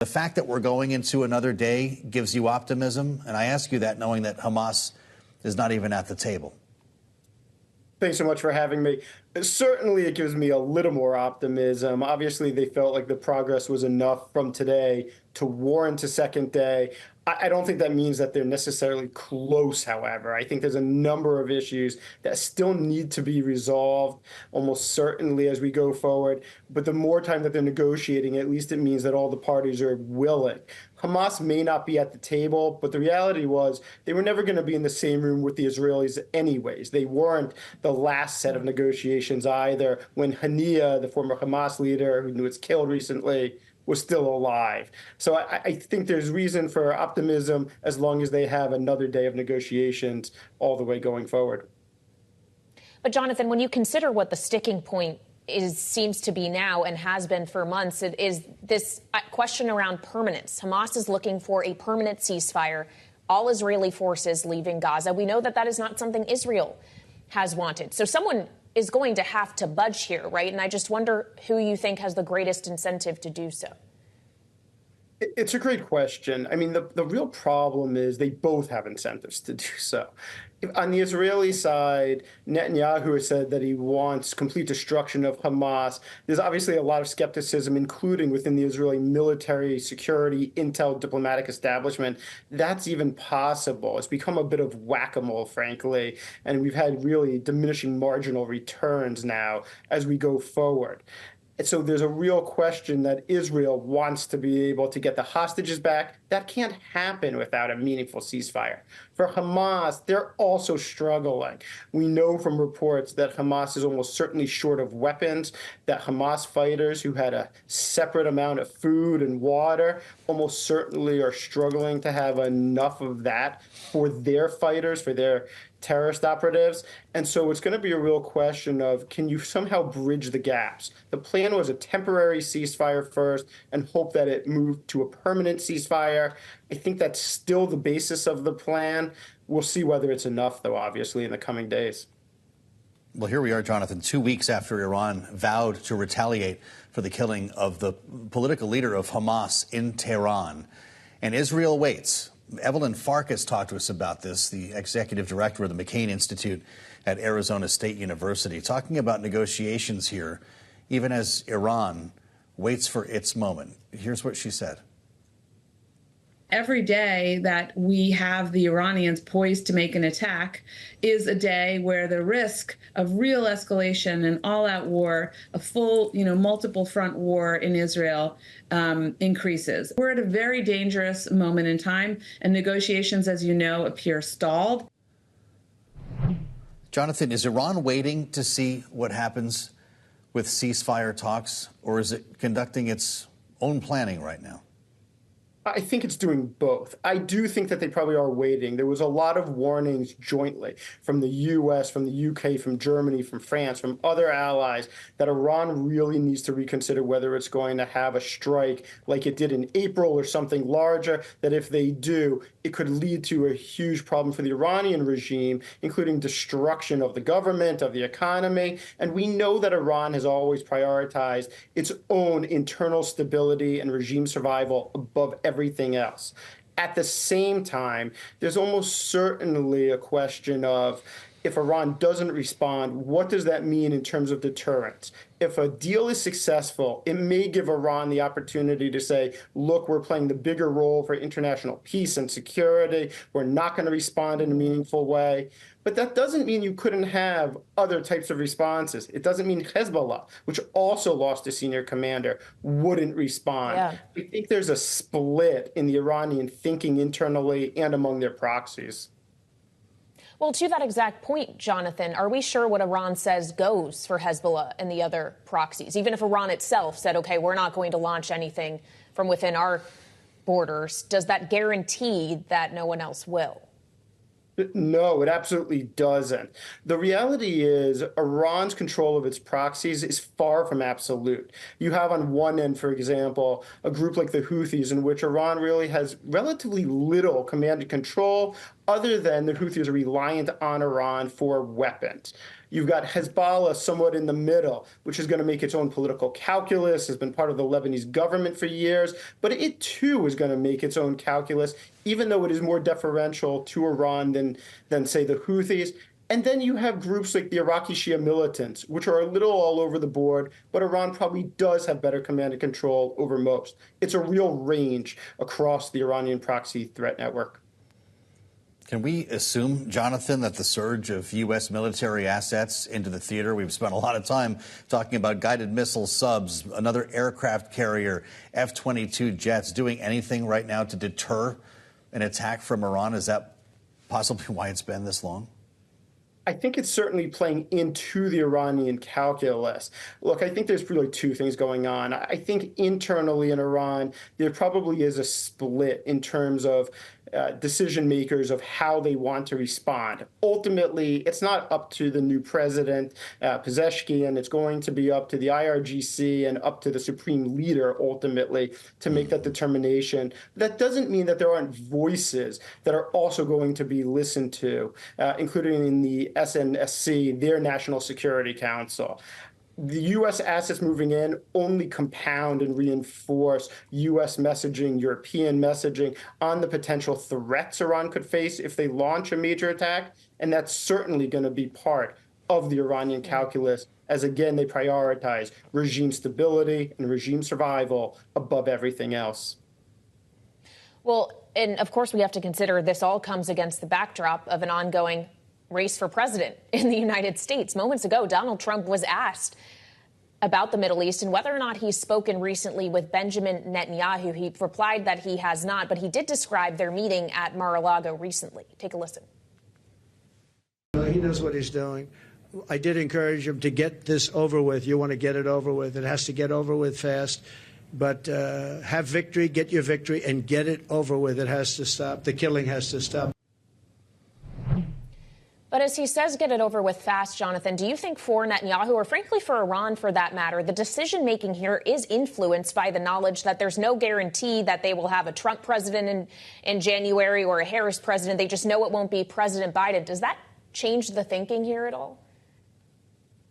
The fact that we're going into another day gives you optimism, and I ask you that knowing that Hamas is not even at the table. Thanks so much for having me. Certainly, it gives me a little more optimism. Obviously, they felt like the progress was enough from today to warrant a second day. I don't think that means that they're necessarily close, however. I think there's a number of issues that still need to be resolved, almost certainly as we go forward. But the more time that they're negotiating, at least it means that all the parties are willing. Hamas may not be at the table, but the reality was they were never going to be in the same room with the Israelis anyways. They weren't the last set of negotiations either when Hania, the former Hamas leader who was killed recently, was still alive. So I think there's reason for optimism as long as they have another day of negotiations all the way going forward. But Jonathan, when you consider what the sticking point seems to be now and has been for months, it is this question around permanence. Hamas is looking for a permanent ceasefire, all Israeli forces leaving Gaza. We know that that is not something Israel has wanted. So someone is going to have to budge here, right? And I just wonder who you think has the greatest incentive to do so. It's a great question. I mean, the real problem is they both have incentives to do so. On the Israeli side, Netanyahu has said that he wants complete destruction of Hamas. There's obviously a lot of skepticism, including within the Israeli military, security, intel, diplomatic establishment. That's even possible. It's become a bit of whack-a-mole, frankly, and we've had really diminishing marginal returns now as we go forward. So there's a real question that Israel wants to be able to get the hostages back. That can't happen without a meaningful ceasefire. For Hamas, they're also struggling. We know from reports that Hamas is almost certainly short of weapons, that Hamas fighters who had a separate amount of food and water almost certainly are struggling to have enough of that for their fighters, for their terrorist operatives. And so it's going to be a real question of, can you somehow bridge the gaps? The plan was a temporary ceasefire first and hope that it moved to a permanent ceasefire. I think that's still the basis of the plan. We'll see whether it's enough, though, obviously, in the coming days. Well, here we are, Jonathan, 2 weeks after Iran vowed to retaliate for the killing of the political leader of Hamas in Tehran. And Israel waits. Evelyn Farkas talked to us about this, the executive director of the McCain Institute at Arizona State University, talking about negotiations here, even as Iran waits for its moment. Here's what she said. Every day that we have the Iranians poised to make an attack is a day where the risk of real escalation and all-out war, a full, multiple front war in Israel increases. We're at a very dangerous moment in time, and negotiations, as you know, appear stalled. Jonathan, is Iran waiting to see what happens with ceasefire talks, or is it conducting its own planning right now? I think it's doing both. I do think that they probably are waiting. There was a lot of warnings jointly from the U.S., from the U.K., from Germany, from France, from other allies that Iran really needs to reconsider whether it's going to have a strike like it did in April or something larger, that if they do, it could lead to a huge problem for the Iranian regime, including destruction of the government, of the economy. And we know that Iran has always prioritized its own internal stability and regime survival above everything else. At the same time, there's almost certainly a question of, if Iran doesn't respond, what does that mean in terms of deterrence? If a deal is successful, it may give Iran the opportunity to say, look, we're playing the bigger role for international peace and security. We're not going to respond in a meaningful way. But that doesn't mean you couldn't have other types of responses. It doesn't mean Hezbollah, which also lost a senior commander, wouldn't respond. Yeah. I think there's a split in the Iranian thinking internally and among their proxies. Well, to that exact point, Jonathan, are we sure what Iran says goes for Hezbollah and the other proxies? Even if Iran itself said, OK, we're not going to launch anything from within our borders, does that guarantee that no one else will? No, it absolutely doesn't. The reality is Iran's control of its proxies is far from absolute. You have on one end, for example, a group like the Houthis, in which Iran really has relatively little command and control, other than the Houthis are reliant on Iran for weapons. You've got Hezbollah somewhat in the middle, which is going to make its own political calculus, has been part of the Lebanese government for years, but it too is going to make its own calculus, even though it is more deferential to Iran than say, the Houthis. And then you have groups like the Iraqi Shia militants, which are a little all over the board, but Iran probably does have better command and control over most. It's a real range across the Iranian proxy threat network. Can we assume, Jonathan, that the surge of U.S. military assets into the theater, we've spent a lot of time talking about guided missile subs, another aircraft carrier, F-22 jets, doing anything right now to deter an attack from Iran? Is that possibly why it's been this long? I think it's certainly playing into the Iranian calculus. Look, I think there's really two things going on. I think internally in Iran, there probably is a split in terms of decision makers of how they want to respond. Ultimately, it's not up to the new president, Pezeshkian. It's going to be up to the IRGC and up to the supreme leader, ultimately, to make that determination. That doesn't mean that there aren't voices that are also going to be listened to, including in the SNSC, their National Security Council. The U.S. assets moving in only compound and reinforce U.S. messaging, European messaging on the potential threats Iran could face if they launch a major attack. And that's certainly going to be part of the Iranian calculus, as, again, they prioritize regime stability and regime survival above everything else. Well, and of course, we have to consider this all comes against the backdrop of an ongoing race for president in the United States. Moments ago, Donald Trump was asked about the Middle East and whether or not he's spoken recently with Benjamin Netanyahu. He replied that he has not, but he did describe their meeting at Mar-a-Lago recently. Take a listen. He knows what he's doing. I did encourage him to get this over with. You want to get it over with. It has to get over with fast. But have victory, get your victory, and get it over with. It has to stop. The killing has to stop. But as he says, get it over with fast, Jonathan, do you think for Netanyahu, or frankly for Iran for that matter, the decision-making here is influenced by the knowledge that there's no guarantee that they will have a Trump president in January or a Harris president? They just know it won't be President Biden. Does that change the thinking here at all?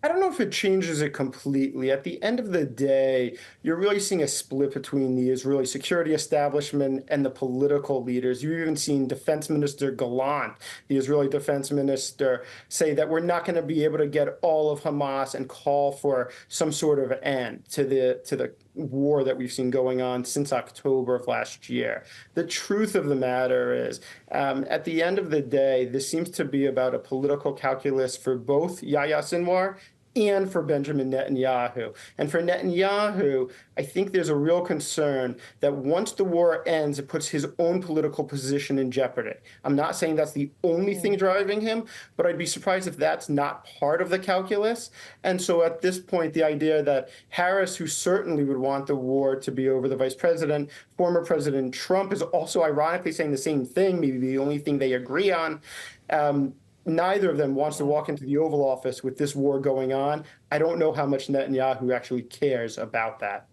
I don't know if it changes it completely. At the end of the day, you're really seeing a split between the Israeli security establishment and the political leaders. You've even seen Defense Minister Gallant, the Israeli defense minister, say that we're not going to be able to get all of Hamas and call for some sort of end to the war that we've seen going on since October of last year. The truth of the matter is, at the end of the day, this seems to be about a political calculus for both Yahya Sinwar and for Benjamin Netanyahu. And for Netanyahu, I think there's a real concern that once the war ends, it puts his own political position in jeopardy. I'm not saying that's the only thing driving him, but I'd be surprised if that's not part of the calculus. And so at this point, the idea that Harris, who certainly would want the war to be over, the vice president, former President Trump is also ironically saying the same thing, maybe the only thing they agree on. Neither of them wants to walk into the Oval Office with this war going on. I don't know how much Netanyahu actually cares about that.